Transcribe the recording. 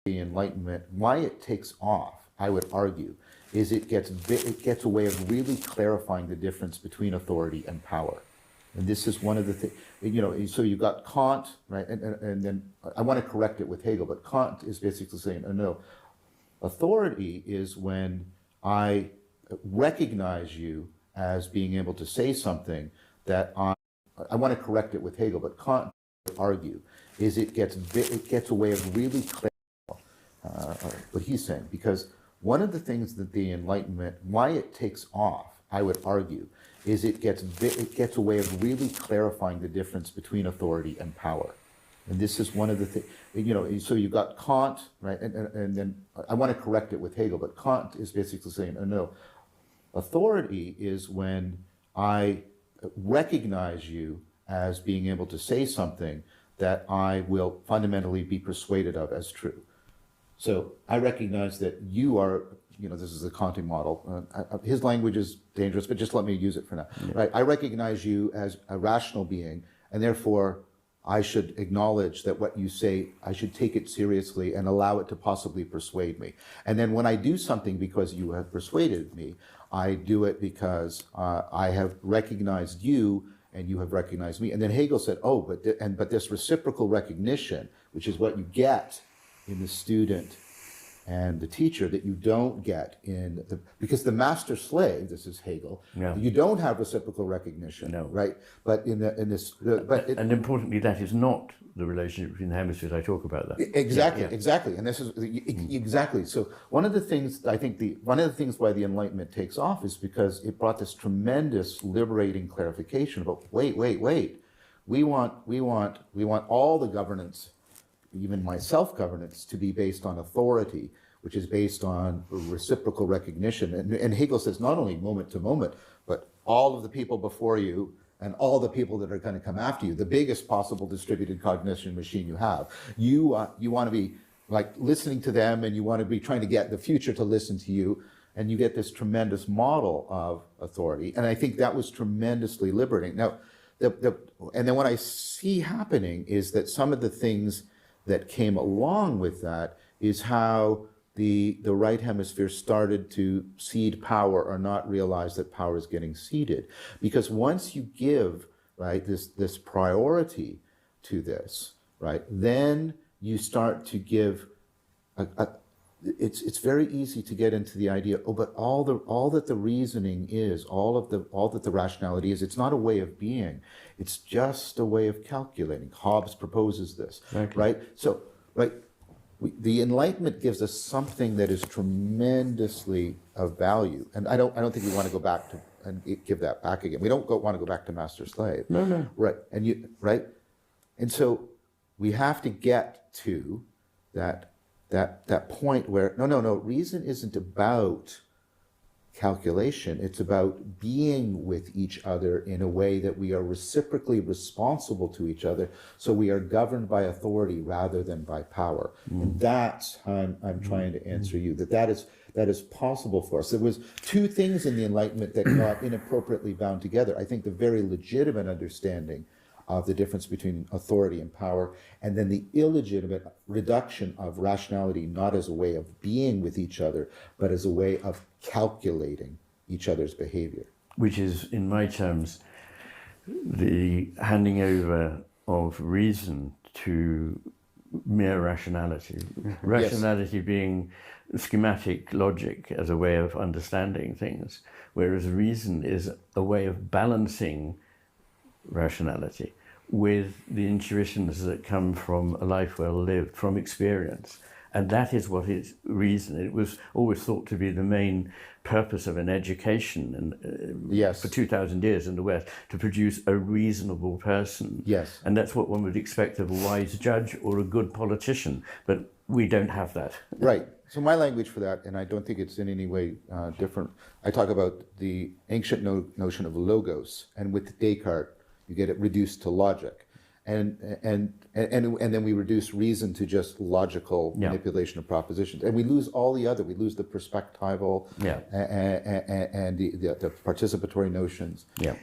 the Enlightenment, why it takes off, I would argue, is it gets a way of really clarifying the difference between authority and power. And this is one of the things, so you've got Kant, right? And then I want to correct it with Hegel, but Kant is basically saying, no, authority is when I recognize you as being able to say something that I want to correct it with Hegel, but Kant would argue is it gets a way of really clarifying what he's saying, because one of the things that the Enlightenment, why it takes off, I would argue, is it gets a way of really clarifying the difference between authority and power. And this is one of the things, so you've got Kant, right? And then I want to correct it with Hegel, but Kant is basically saying, no, authority is when I recognize you as being able to say something that I will fundamentally be persuaded of as true. So I recognize that you are, this is the Kantian model. His language is dangerous, but just let me use it for now. Yeah. Right? I recognize you as a rational being, and therefore I should acknowledge that what you say, I should take it seriously and allow it to possibly persuade me. And then when I do something because you have persuaded me, I do it because I have recognized you and you have recognized me. And then Hegel said, oh, but this reciprocal recognition, which is what you get in the student and the teacher, that you don't get because the master slave, this is Hegel, yeah, you don't have reciprocal recognition, no, right? But and importantly, that is not the relationship between the hemispheres. I talk about that. Exactly, yeah, yeah. Exactly, and this is exactly. So one of the things I think one of the things why the Enlightenment takes off is because it brought this tremendous liberating clarification about wait, we want all the governance, even my self-governance, to be based on authority, which is based on reciprocal recognition. And Hegel says not only moment to moment, but all of the people before you and all the people that are going to come after you, the biggest possible distributed cognition machine you have. You want to be like listening to them, and you want to be trying to get the future to listen to you, and you get this tremendous model of authority. And I think that was tremendously liberating. Now, and then what I see happening is that some of the things that came along with that is how the right hemisphere started to cede power or not realize that power is getting ceded. Because once you give, right, this priority to this, right, then you start to give it's very easy to get into the idea, oh, but all that the reasoning is, all that the rationality is, it's not a way of being, it's just a way of calculating. Hobbes proposes this, exactly, right? So, right, the Enlightenment gives us something that is tremendously of value, and I don't think we want to go back to and give that back again. We don't want to go back to master slave. No. Right, and so we have to get to that point where no, reason isn't about calculation, it's about being with each other in a way that we are reciprocally responsible to each other, so we are governed by authority rather than by power. And that's how I'm trying to answer you, that is possible for us. There was two things in the Enlightenment that got inappropriately bound together. I think the very legitimate understanding of the difference between authority and power, and then the illegitimate reduction of rationality not as a way of being with each other, but as a way of calculating each other's behavior. Which is, in my terms, the handing over of reason to mere rationality. Rationality, yes, being schematic logic as a way of understanding things, whereas reason is a way of balancing rationality with the intuitions that come from a life well lived, from experience. And that is what is reason. It was always thought to be the main purpose of an education, and yes, for 2,000 years in the West, to produce a reasonable person. Yes. And that's what one would expect of a wise judge or a good politician, but we don't have that. Right. So my language for that, and I don't think it's in any way different, I talk about the ancient notion of logos, and with Descartes, you get it reduced to logic, and then we reduce reason to just logical, yeah, manipulation of propositions, and we lose all the other. We lose the perspectival, yeah, and the participatory notions. Yeah.